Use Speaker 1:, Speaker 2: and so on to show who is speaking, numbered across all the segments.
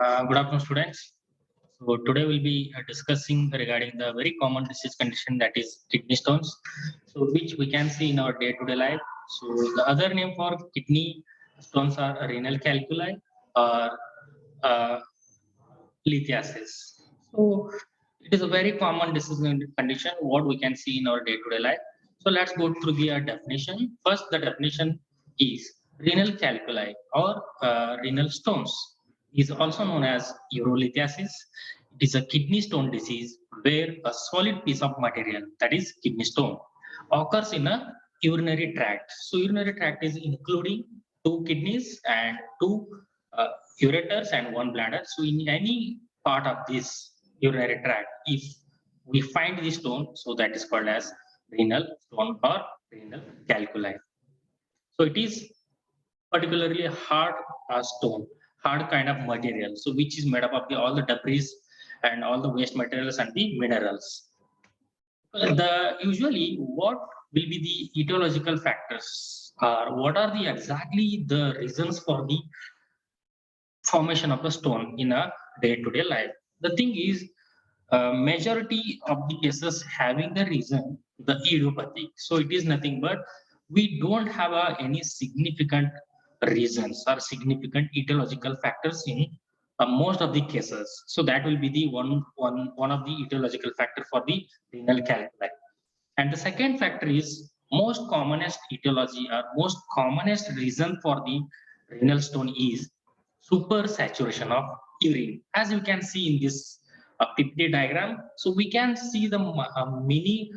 Speaker 1: Good afternoon, students. So today we'll be discussing regarding the very common disease condition that is kidney stones. So which we can see in our day-to-day life. So the other name for kidney stones are renal calculi or uh, lithiasis. So it is a very common disease condition what we can see in our day-to-day life. So let's go through the definition. First, the definition is renal calculi or renal stones is also known as urolithiasis. It is a kidney stone disease where a solid piece of material, that is kidney stone, occurs in a urinary tract. So urinary tract is including two kidneys and two uh, ureters and one bladder. So in any part of this urinary tract, if we find the stone, so that is called as renal stone or renal calculi. So it is particularly a hard stone, hard kind of material. So which is made up of all the debris and all the waste materials and the minerals. The usually what will be the etiological factors or what are the exactly the reasons for the formation of the stone in a day-to-day life. The thing is, majority of the cases having the reason the idiopathic. So it is nothing but we don't have any significant reasons or significant etiological factors in most of the cases. So that will be the one of the etiological factor for the renal calculi. And the second factor is most commonest etiology or most commonest reason for the renal stone is supersaturation of urine. As you can see in this PPT diagram, so we can see the mini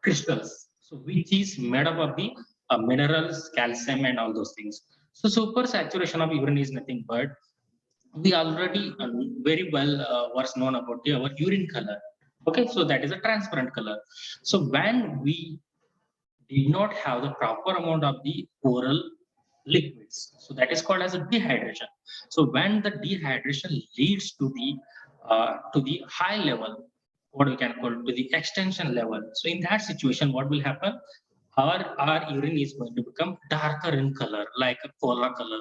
Speaker 1: crystals, so which is made up of the minerals, calcium, and all those things. So supersaturation of urine is nothing but we already very well was known about our urine color. Okay, so that is a transparent color. So when we did not have the proper amount of the oral liquids, so that is called as a dehydration. So when the dehydration leads to the high level, what we can call to the extension level. So in that situation, what will happen? Our urine is going to become darker in color, like a cola color,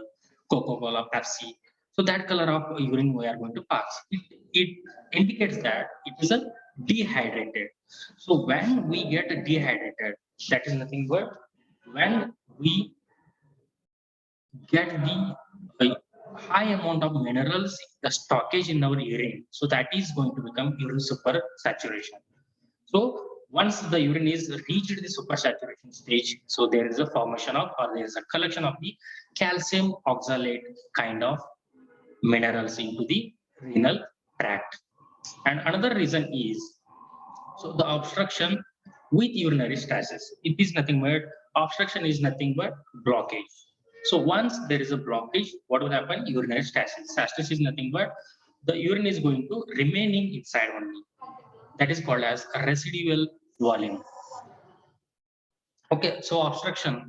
Speaker 1: Coca-Cola, Pepsi. So that color of urine we are going to pass. It indicates that it is a dehydrated. So when we get dehydrated, that is nothing but when we get the high amount of minerals, the stockage in our urine. So that is going to become urine supersaturation. So once the urine is reached the supersaturation stage, so there is a formation of or there is a collection of the calcium oxalate kind of minerals into the renal tract. And another reason is so the obstruction with urinary stasis. It is nothing but obstruction is nothing but blockage. So once there is a blockage, what will happen? Urinary stasis. Stasis is nothing but the urine is going to remaining inside only. That is called as a residual volume. Okay, so obstruction.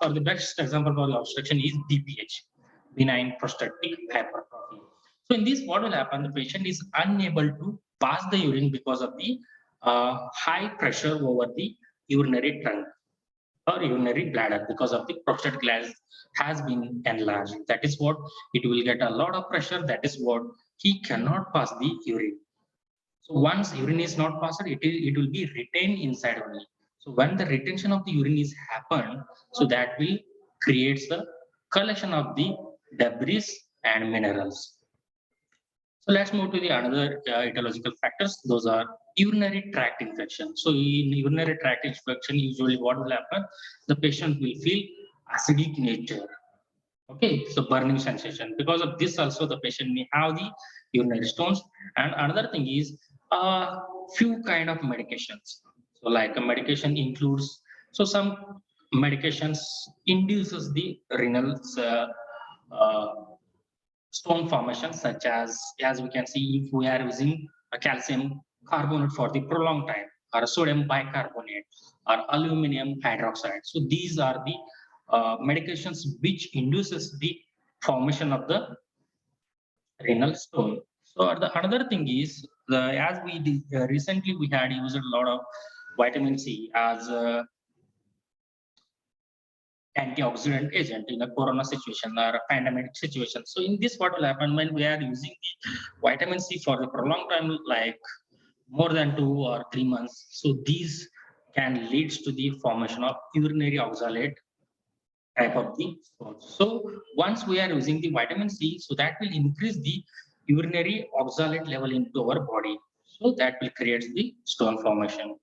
Speaker 1: For the best example for the obstruction is BPH, benign prostatic hypertrophy. So in this, what will happen? The patient is unable to pass the urine because of the high pressure over the urinary trunk or urinary bladder because of the prostate gland has been enlarged. That is what it will get a lot of pressure. That is what he cannot pass the urine. So once urine is not passed, it will be retained inside only. So when the retention of the urine is happened, so that will creates the collection of the debris and minerals. So let's move to the another etiological factors. Those are urinary tract infection. So in urinary tract infection, usually what will happen? The patient will feel acidic nature. Okay, so burning sensation. Because of this, also the patient may have the urinary stones. And another thing is few kind of medications. So like a medication includes so some medications induces the renal uh, stone formation, such as we can see if we are using a calcium carbonate for the prolonged time, or sodium bicarbonate, or aluminum hydroxide. So these are the medications which induces the formation of the renal stone. So the another thing is the as we did, recently we had used a lot of vitamin C as antioxidant agent in a corona situation or a pandemic situation. So in this, what will happen when we are using the vitamin C for the prolonged time, like more than 2 or 3 months. So these can leads to the formation of urinary oxalate type of the stones. So once we are using the vitamin C, so that will increase the urinary oxalate level into our body. So that will create the stone formation.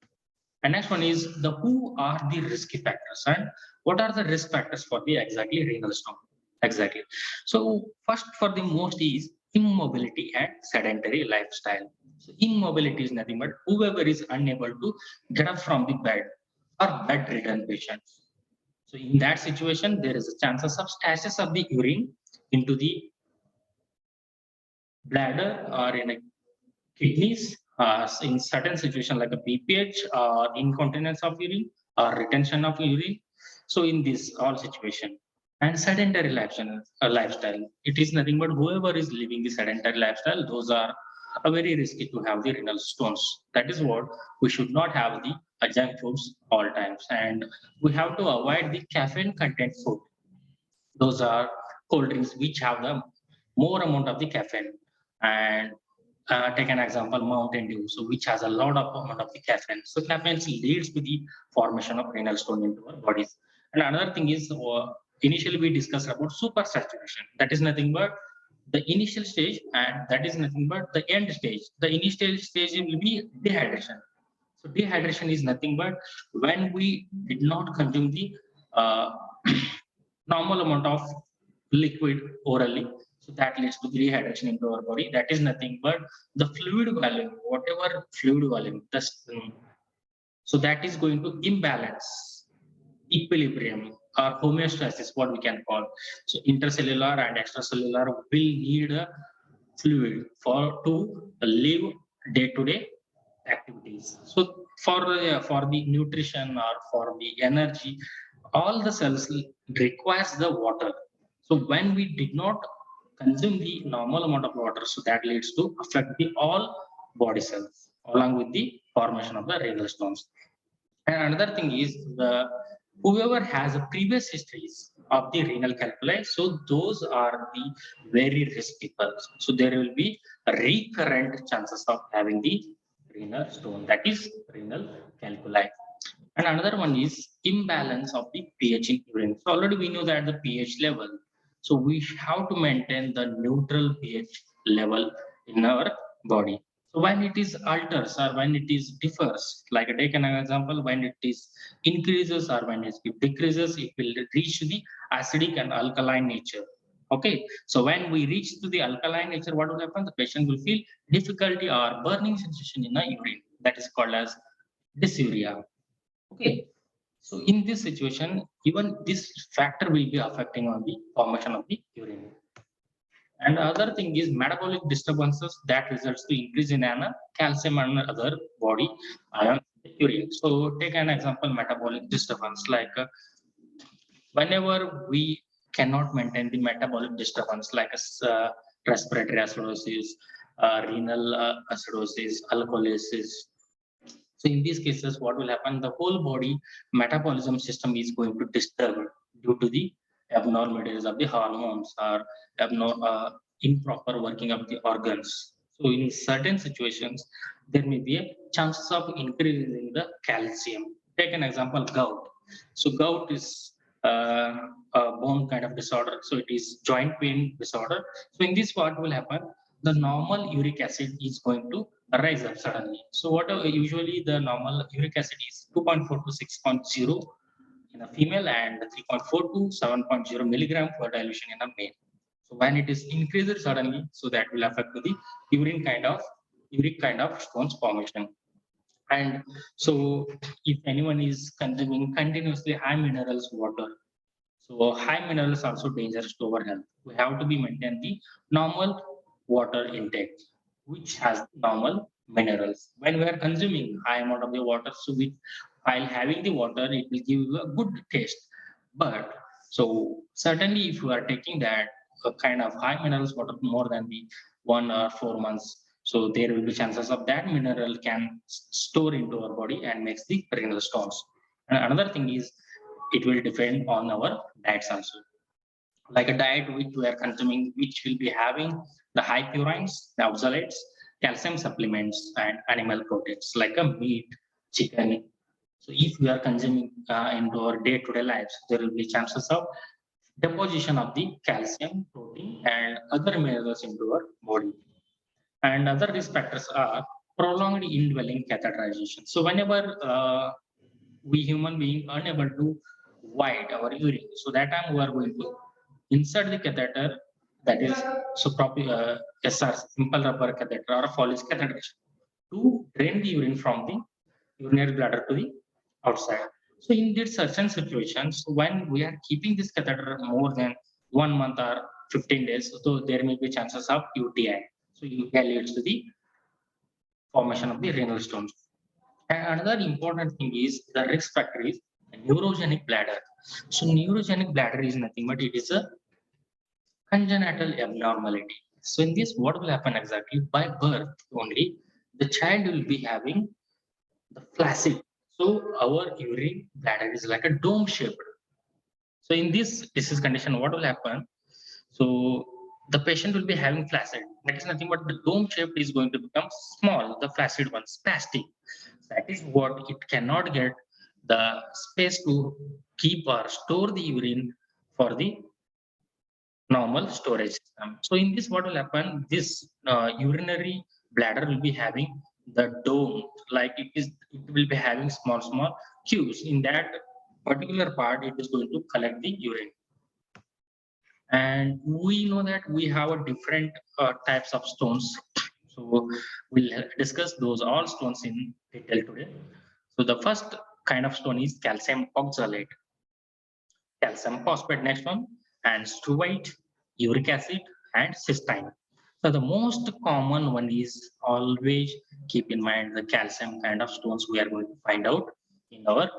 Speaker 1: And next one is the who are the risky factors and what are the risk factors for the exactly renal stone? Exactly. So first for the most is immobility and sedentary lifestyle. So immobility is nothing but whoever is unable to get up from the bed or bedridden patients. So in that situation, there is a chances of stasis of the urine into the bladder or in a kidneys in certain situations like a BPH or incontinence of urine or retention of urine. So in this all situation and sedentary lifestyle, it is nothing but whoever is living the sedentary lifestyle, those are very risky to have the renal stones. That is what we should not have the junk foods all times, and we have to avoid the caffeine content food. Those are cold drinks which have the more amount of the caffeine. And take an example, Mountain Dew, so which has a lot of amount of the caffeine. So caffeine leads to the formation of renal stone into our bodies. And another thing is, initially we discussed about super saturation. That is nothing but the initial stage, and that is nothing but the end stage. The initial stage will be dehydration. So dehydration is nothing but when we did not consume the uh, normal amount of liquid orally. So that leads to dehydration into our body. That is nothing but the fluid volume, whatever fluid volume. So that is going to imbalance equilibrium or homeostasis, what we can call. So intercellular and extracellular will need a fluid for to live day-to-day activities. So for the nutrition or for the energy, all the cells requires the water. So when we did not consume the normal amount of water, so that leads to affect the all body cells along with the formation of the renal stones. And another thing is the whoever has a previous histories of the renal calculi, so those are the very risk people. So there will be a recurrent chances of having the renal stone, that is renal calculi. And another one is imbalance of the pH in urine. So already we know that the pH level. So we have to maintain the neutral pH level in our body. So when it is alters or when it is differs, like take an example, when it is increases or when it decreases, it will reach the acidic and alkaline nature. Okay, so when we reach to the alkaline nature, what will happen? The patient will feel difficulty or burning sensation in the urine. That is called as dysuria. Okay, so in this situation, even this factor will be affecting on the formation of the urine. And the other thing is metabolic disturbances that results to increase in calcium and other body ion in the urine. So take an example, metabolic disturbance, like whenever we cannot maintain the metabolic disturbance like respiratory acidosis, renal acidosis, alkalosis. So in these cases, what will happen? The whole body metabolism system is going to disturb due to the abnormalities of the hormones or improper working of the organs. So in certain situations, there may be a chances of increasing the calcium. Take an example, gout. So gout is a bone kind of disorder. So it is joint pain disorder. So in this, what will happen? The normal uric acid is going to rise up suddenly. So what usually the normal uric acid is 2.4 to 6.0 in a female and 3.4 to 7.0 milligram per dilution in a male. So when it is increased suddenly, so that will affect the urine kind of uric kind of stones formation. And so if anyone is consuming continuously high minerals water, so high minerals also dangerous to our health. We have to be maintain the normal water intake, which has normal minerals. When we are consuming high amount of the water, so while having the water, it will give you a good taste. But so certainly, if you are taking that kind of high minerals water more than the 1 or 4 months, so there will be chances of that mineral can store into our body and makes the renal stones. And another thing is it will depend on our diets also. Like a diet which we are consuming, which will be having the high purines, the oxalates, calcium supplements, and animal proteins like a meat, chicken. So if we are consuming into our day-to-day lives, there will be chances of deposition of the calcium, protein, and other minerals into our body. And other risk factors are prolonged indwelling catheterization. So whenever we human being unable to wide our urine, so that time we are going to insert the catheter, that is so proper SR, simple rubber catheter or a Foley's catheter, to drain the urine from the urinary bladder to the outside. So in these certain situations, when we are keeping this catheter more than 1 month or 15 days, so there may be chances of UTI. So UTI leads to the formation of the renal stones. And another important thing is the risk factor is neurogenic bladder. So neurogenic bladder is nothing but it is a congenital abnormality. So in this, what will happen exactly? By birth only, the child will be having the flaccid. So our urine bladder is like a dome shaped. So in this disease condition, what will happen? So the patient will be having flaccid. That is nothing but the dome shape is going to become small, the flaccid one, spastic. That is what it cannot get the space to keep or store the urine for the normal storage system. So in this, what will happen? This urinary bladder will be having the dome, like it will be having small tubes. In that particular part, it is going to collect the urine. And we know that we have a different types of stones. So we'll discuss those all stones in detail today. So the first kind of stone is calcium oxalate, calcium phosphate next one, and struvite, uric acid, and cystine. So the most common one is always keep in mind the calcium kind of stones we are going to find out in our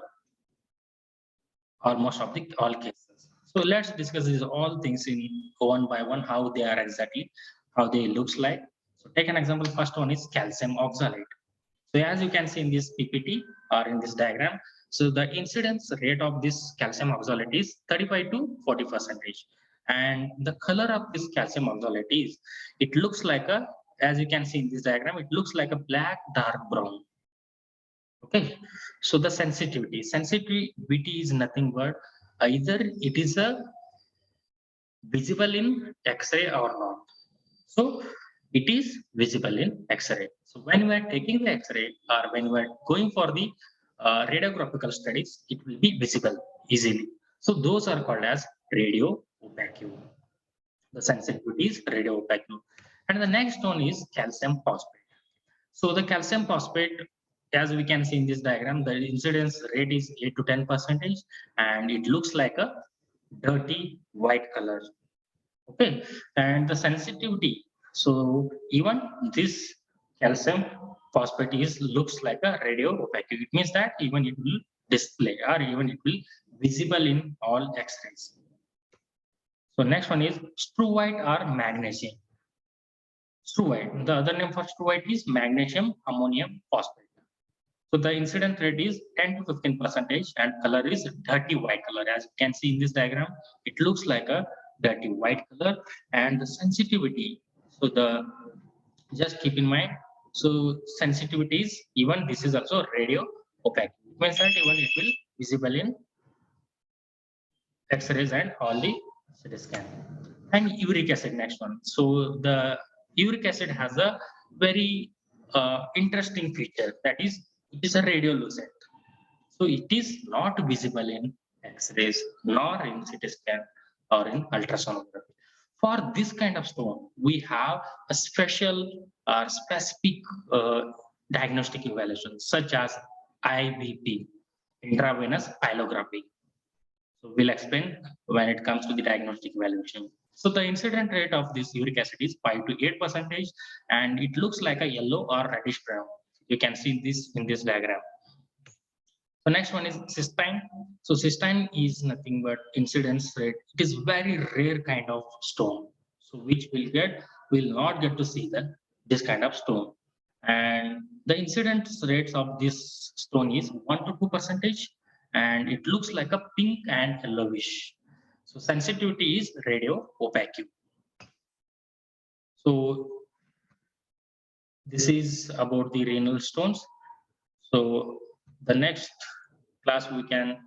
Speaker 1: almost of the all cases. So let's discuss these all things in one by one, how they are exactly, how they looks like. So take an example, first one is calcium oxalate. So as you can see in this PPT or in this diagram, so the incidence rate of this calcium oxalate is 35 to 40%. And the color of this calcium oxalate is, it looks like a, as you can see in this diagram, it looks like a black dark brown. Okay, so the sensitivity is nothing but either it is a visible in X-ray or not. So it is visible in X-ray. So when we are taking the X-ray or when we are going for the radiographical studies, it will be visible easily. So those are called as radio opaque. The sensitivity is radio opaque. And the next one is calcium phosphate. So the calcium phosphate, as we can see in this diagram, the incidence rate is 8 to 10%, and it looks like a dirty white color. Okay, and the sensitivity. So even this calcium phosphate is looks like a radio opaque. It means that even it will display or even it will visible in all X-rays. So next one is struvite or magnesium. Struvite. The other name for struvite is magnesium ammonium phosphate. So the incident rate is 10 to 15% and color is dirty white color. As you can see in this diagram, it looks like a dirty white color, and the sensitivity. So the just keep in mind. So sensitivity is even this is also radio opaque. It means that even it will visible in X-rays and all the CT scan. And uric acid next one. So the uric acid has a very interesting feature, that is it is a radiolucent. So it is not visible in X-rays nor in CT scan or in ultrasonography. For this kind of stone, we have a special specific diagnostic evaluation such as IBP, intravenous pylography. So we'll explain when it comes to the diagnostic evaluation. So the incident rate of this uric acid is 5 to 8%, and it looks like a yellow or reddish brown. You can see this in this diagram. So next one is cystine. So cystine is nothing but incidence rate. It is very rare kind of stone. So which will not get to see this kind of stone. And the incidence rates of this stone is 1 to 2%, and it looks like a pink and yellowish. So sensitivity is radio opaque. So this is about the renal stones. So the next class we can